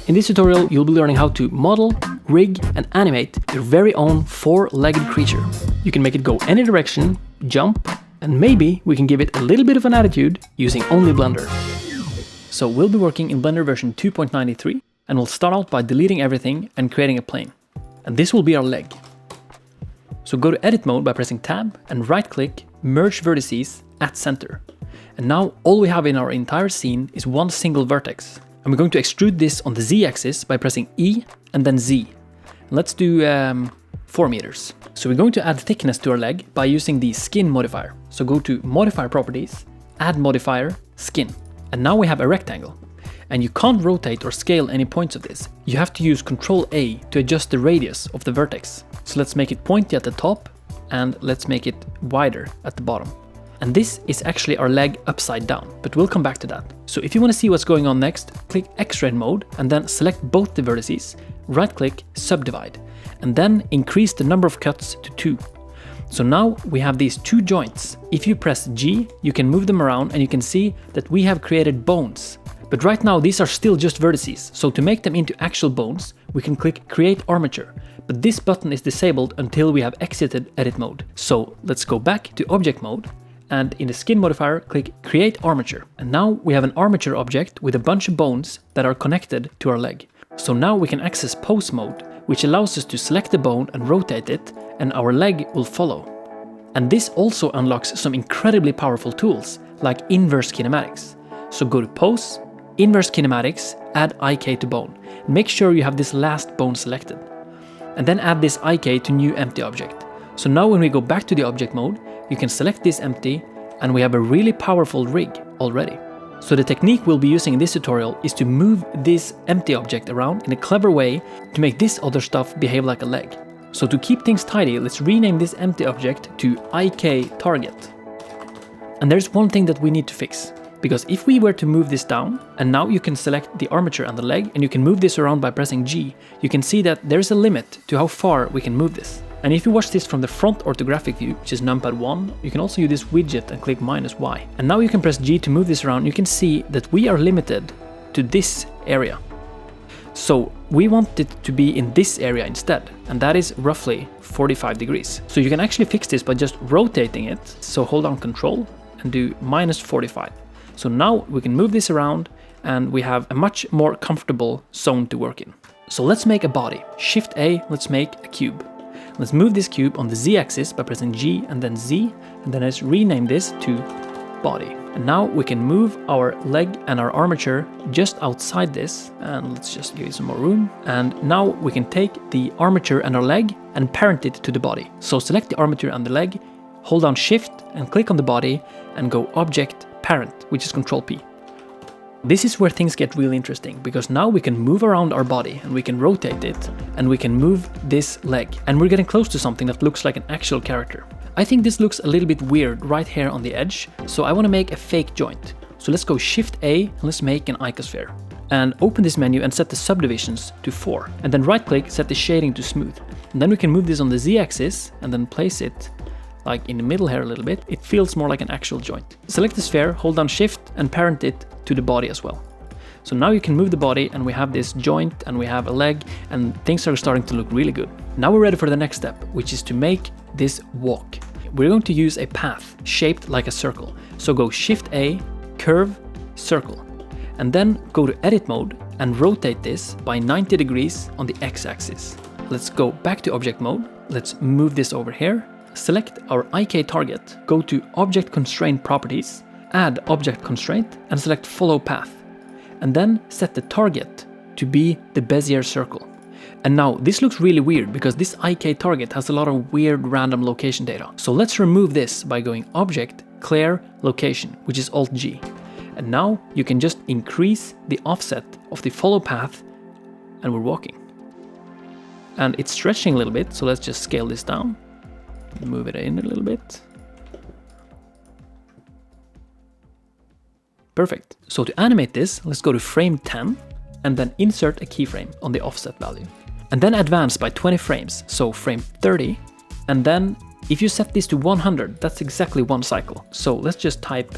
In this tutorial, you'll be learning how to model, rig, and animate your very own 4-legged creature. You can make it go any direction, jump, and maybe we can give it a little bit of an attitude using only Blender. So we'll be working in Blender version 2.93, and we'll start out by deleting everything and creating a plane. And this will be our leg. So go to edit mode by pressing tab and right click, merge vertices at center. And now all we have in our entire scene is one single vertex. And we're going to extrude this on the Z-axis by pressing E and then Z. And let's do 4 meters. So we're going to add thickness to our leg by using the skin modifier. So go to modifier properties, add modifier, skin. And now we have a rectangle. And you can't rotate or scale any points of this. You have to use Ctrl A to adjust the radius of the vertex. So let's make it pointy at the top and let's make it wider at the bottom. And this is actually our leg upside down, but we'll come back to that. So if you want to see what's going on next, click X-ray mode and then select both the vertices, right click, subdivide, and then increase the number of cuts to 2. So now we have these 2 joints. If you press G, you can move them around and you can see that we have created bones. But right now these are still just vertices, so to make them into actual bones, we can click Create Armature. But this button is disabled until we have exited edit mode. So let's go back to object mode, and in the skin modifier, click Create Armature. And now we have an armature object with a bunch of bones that are connected to our leg. So now we can access pose mode, which allows us to select the bone and rotate it, and our leg will follow. And this also unlocks some incredibly powerful tools, like inverse kinematics. So go to pose, inverse kinematics, add IK to bone. Make sure you have this last bone selected. And then add this IK to new empty object. So now when we go back to the object mode, you can select this empty, and we have a really powerful rig already. So the technique we'll be using in this tutorial is to move this empty object around in a clever way to make this other stuff behave like a leg. So to keep things tidy, let's rename this empty object to IK target. And there's one thing that we need to fix. Because if we were to move this down, and now you can select the armature and the leg, and you can move this around by pressing G, you can see that there's a limit to how far we can move this. And if you watch this from the front orthographic view, which is numpad 1, you can also use this widget and click -Y. And now you can press G to move this around. You can see that we are limited to this area. So we want it to be in this area instead, and that is roughly 45 degrees. So you can actually fix this by just rotating it. So hold down Control and do -45. So now we can move this around and we have a much more comfortable zone to work in. So let's make a body. Shift A, let's make a cube. Let's move this cube on the Z-axis by pressing G and then Z, and then let's rename this to body. And now we can move our leg and our armature just outside this, and let's just give it some more room. And now we can take the armature and our leg and parent it to the body. So select the armature and the leg, hold down Shift and click on the body and go Object Parent, which is Control P. This is where things get really interesting, because now we can move around our body and we can rotate it and we can move this leg, and we're getting close to something that looks like an actual character. I think this looks a little bit weird right here on the edge, so I want to make a fake joint. So let's go Shift A and let's make an icosphere. And open this menu and set the subdivisions to 4. And then right click, set the shading to smooth. And then we can move this on the Z-axis and then place it like in the middle here a little bit. It feels more like an actual joint. Select the sphere, hold down Shift and parent it to the body as well. So now you can move the body and we have this joint and we have a leg, and things are starting to look really good. Now we're ready for the next step, which is to make this walk. We're going to use a path shaped like a circle. So go Shift A, curve, circle, and then go to edit mode and rotate this by 90 degrees on the X-axis. Let's go back to object mode. Let's move this over here. Select our IK target, go to Object Constraint Properties, add Object Constraint, and select Follow Path. And then set the target to be the Bezier circle. And now this looks really weird because this IK target has a lot of weird random location data. So let's remove this by going Object, Clear, Location, which is Alt-G. And now you can just increase the offset of the follow path and we're walking. And it's stretching a little bit, so let's just scale this down. Move it in a little bit. Perfect. So to animate this, let's go to frame 10 and then insert a keyframe on the offset value. And then advance by 20 frames, so frame 30. And then if you set this to 100, that's exactly 1 cycle. So let's just type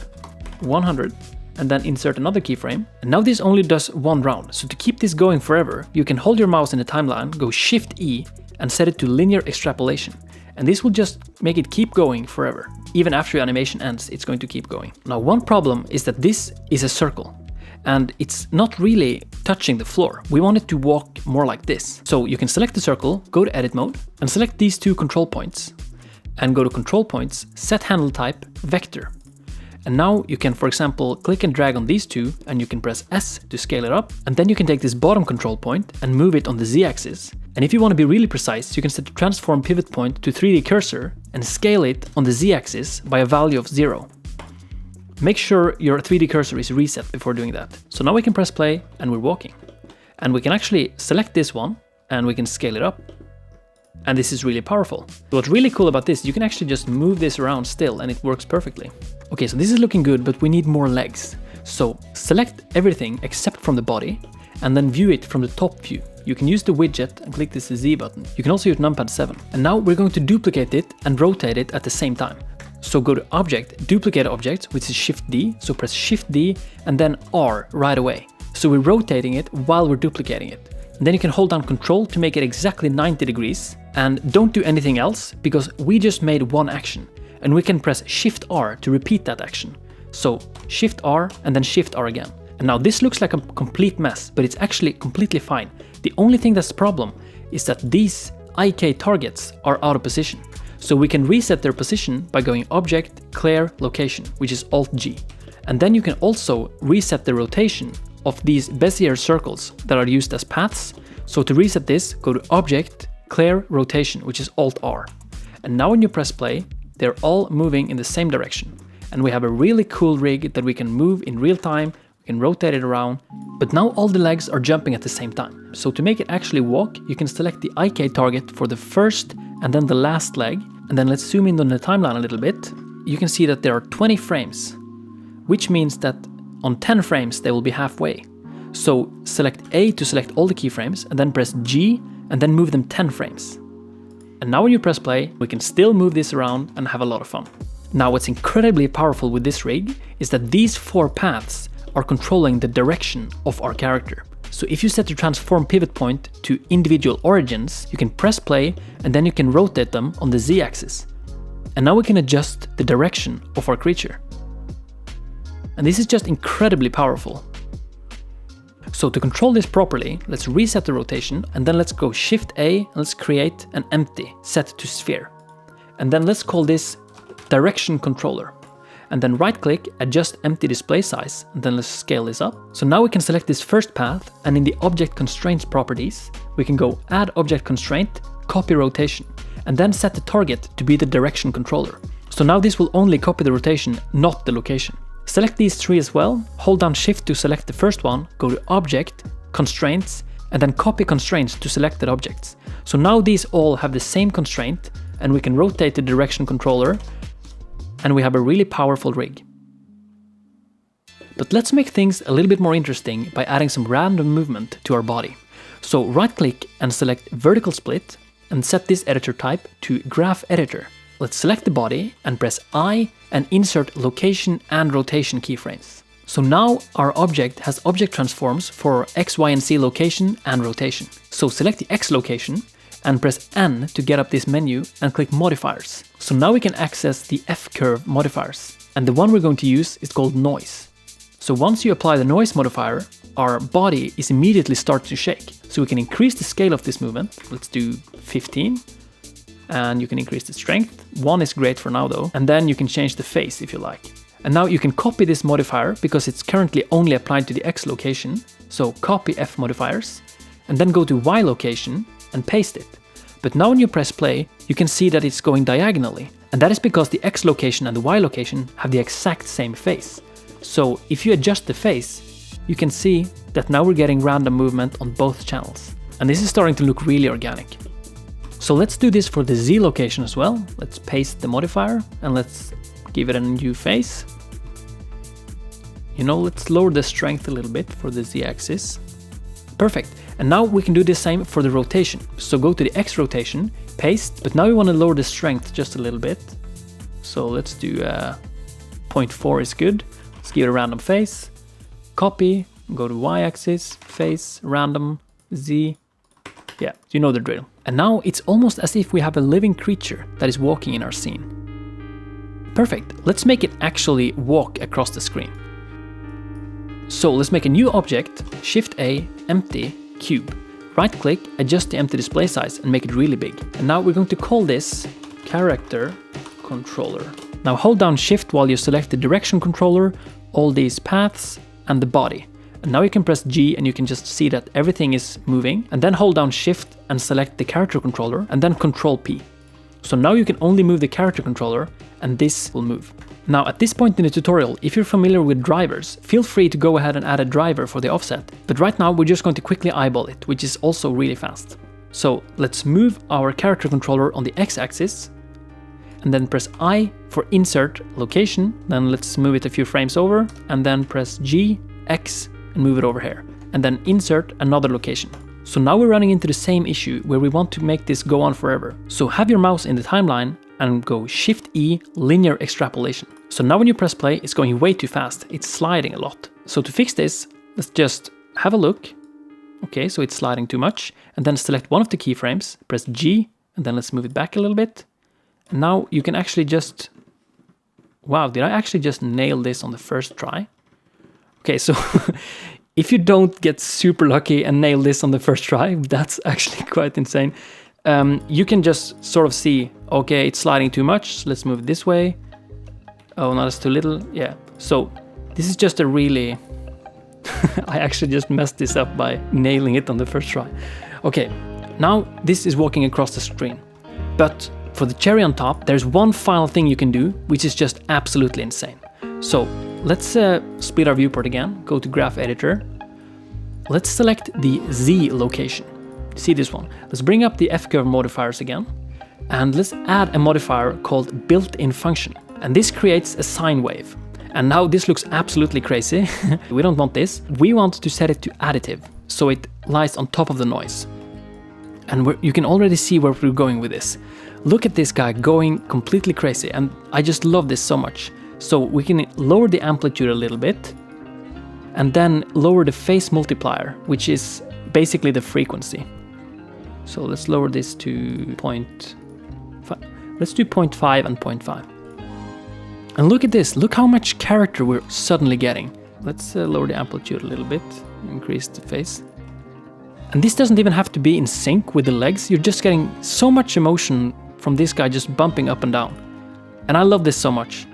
100 and then insert another keyframe. And now this only does one round. So to keep this going forever, you can hold your mouse in the timeline, go Shift E, and set it to linear extrapolation. And this will just make it keep going forever. Even after your animation ends, it's going to keep going. Now, one problem is that this is a circle, and it's not really touching the floor. We want it to walk more like this. So you can select the circle, go to Edit Mode, and select these two control points. And go to Control Points, Set Handle Type, Vector. And now you can, for example, click and drag on these two, and you can press S to scale it up. And then you can take this bottom control point and move it on the Z-axis. And if you want to be really precise, you can set the transform pivot point to 3D cursor and scale it on the Z-axis by a value of 0. Make sure your 3D cursor is reset before doing that. So now we can press play and we're walking. And we can actually select this one and we can scale it up. And this is really powerful. What's really cool about this, you can actually just move this around still and it works perfectly. Okay, so this is looking good, but we need more legs. So select everything except from the body and then view it from the top view. You can use the widget and click this Z button. You can also use numpad 7. And now we're going to duplicate it and rotate it at the same time. So go to Object, Duplicate Object, which is Shift D. So press Shift D and then R right away. So we're rotating it while we're duplicating it. And then you can hold down Control to make it exactly 90 degrees. And don't do anything else because we just made one action. And we can press Shift R to repeat that action. So Shift R and then Shift R again. And now this looks like a complete mess, but it's actually completely fine. The only thing that's the problem is that these IK targets are out of position. So we can reset their position by going Object, Clear, Location, which is Alt-G. And then you can also reset the rotation of these Bezier circles that are used as paths. So to reset this, go to Object, Clear, Rotation, which is Alt-R. And now when you press play, they're all moving in the same direction. And we have a really cool rig that we can move in real time. We can rotate it around, but now all the legs are jumping at the same time. So to make it actually walk, you can select the IK target for the first and then the last leg. And then let's zoom in on the timeline a little bit. You can see that there are 20 frames, which means that on 10 frames, they will be halfway. So select A to select all the keyframes and then press G and then move them 10 frames. And now when you press play, we can still move this around and have a lot of fun. Now what's incredibly powerful with this rig is that these 4 paths are controlling the direction of our character. So if you set the transform pivot point to individual origins, you can press play and then you can rotate them on the Z-axis. And now we can adjust the direction of our creature. And this is just incredibly powerful. So to control this properly, let's reset the rotation and then let's go Shift A and let's create an empty set to sphere. And then let's call this direction controller. And then right click, adjust empty display size, and then let's scale this up. So now we can select this first path, and in the object constraints properties, we can go add object constraint, copy rotation, and then set the target to be the direction controller. So now this will only copy the rotation, not the location. Select these 3 as well, hold down Shift to select the first one, go to Object, Constraints, and then copy constraints to selected objects. So now these all have the same constraint, and we can rotate the direction controller, and we have a really powerful rig. But let's make things a little bit more interesting by adding some random movement to our body. So right click and select vertical split and set this editor type to graph editor. Let's select the body and press I and insert location and rotation keyframes. So now our object has object transforms for X, Y, and Z location and rotation. So select the X location and press N to get up this menu and click modifiers. So now we can access the F-curve modifiers. And the one we're going to use is called noise. So once you apply the noise modifier, our body is immediately starting to shake. So we can increase the scale of this movement. Let's do 15. And you can increase the strength. 1 is great for now though. And then you can change the phase if you like. And now you can copy this modifier because it's currently only applied to the X location. So copy F modifiers and then go to Y location and paste it. But now when you press play, you can see that it's going diagonally. And that is because the X location and the Y location have the exact same phase. So if you adjust the phase, you can see that now we're getting random movement on both channels. And this is starting to look really organic. So let's do this for the Z location as well. Let's paste the modifier and let's give it a new phase. Let's lower the strength a little bit for the Z axis. Perfect. And now we can do the same for the rotation. So go to the X rotation, paste, but now we want to lower the strength just a little bit. So let's do 0.4 is good. Let's give it a random phase. copy, go to y-axis, face, random, z. Yeah, you know the drill. And now it's almost as if we have a living creature that is walking in our scene. Perfect, let's make it actually walk across the screen. So let's make a new object, Shift A, empty, cube. Right click, adjust the empty display size and make it really big. And now we're going to call this character controller. Now hold down Shift while you select the direction controller, all these paths and the body. And now you can press G and you can just see that everything is moving, and then hold down Shift and select the character controller and then Control P. So now you can only move the character controller and this will move. Now at this point in the tutorial, if you're familiar with drivers, feel free to go ahead and add a driver for the offset. But right now we're just going to quickly eyeball it, which is also really fast. So let's move our character controller on the X-axis and then press I for insert location. Then let's move it a few frames over and then press G, X and move it over here. And then insert another location. So now we're running into the same issue where we want to make this go on forever. So have your mouse in the timeline and go Shift E, linear extrapolation. So now when you press play, it's going way too fast. It's sliding a lot. So to fix this, let's just have a look. Okay, so it's sliding too much. And then select one of the keyframes, press G, and then let's move it back a little bit. And now you can actually just... Wow, did I actually just nail this on the first try? Okay, so if you don't get super lucky and nail this on the first try, that's actually quite insane. You can just sort of see, okay, it's sliding too much, so let's move it this way. Oh, no, that's too little. Yeah, so this is just a really... I actually just messed this up by nailing it on the first try. Okay, now this is walking across the screen. But for the cherry on top, there's one final thing you can do, which is just absolutely insane. So let's split our viewport again, go to Graph Editor. Let's select the Z location. See this one. Let's bring up the F-curve modifiers again. And let's add a modifier called built-in function. And this creates a sine wave. And now this looks absolutely crazy. We don't want this. We want to set it to additive, so it lies on top of the noise. And you can already see where we're going with this. Look at this guy going completely crazy, and I just love this so much. So we can lower the amplitude a little bit, and then lower the phase multiplier, which is basically the frequency. So let's lower this to 0.5. Let's do 0.5 and 0.5. And look at this, look how much character we're suddenly getting. Let's lower the amplitude a little bit, increase the phase. And this doesn't even have to be in sync with the legs, you're just getting so much emotion from this guy just bumping up and down. And I love this so much.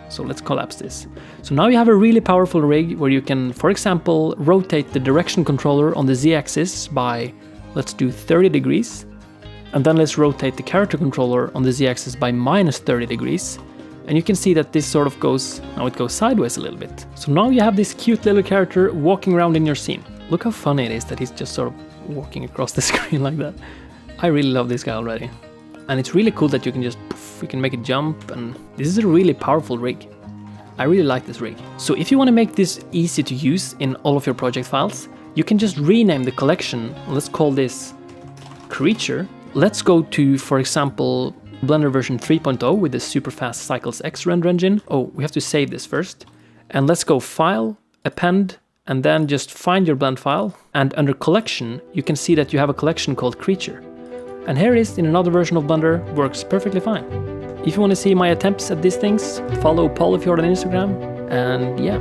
So let's collapse this. So now you have a really powerful rig where you can, for example, rotate the direction controller on the Z-axis by, let's do 30 degrees. And then let's rotate the character controller on the Z-axis by minus 30 degrees. And you can see that this sort of goes, now it goes sideways a little bit. So now you have this cute little character walking around in your scene. Look how funny it is that he's just sort of walking across the screen like that. I really love this guy already. And it's really cool that you can just, poof, you can make it jump, and this is a really powerful rig. I really like this rig. So if you want to make this easy to use in all of your project files, you can just rename the collection. Let's call this creature. Let's go to, for example, Blender version 3.0 with the super fast Cycles X render engine. Oh, we have to save this first. And let's go File, Append, and then just find your blend file. And under Collection, you can see that you have a collection called Creature. And here it is in another version of Blender, works perfectly fine. If you want to see my attempts at these things, follow Paul if you're on Instagram. And yeah.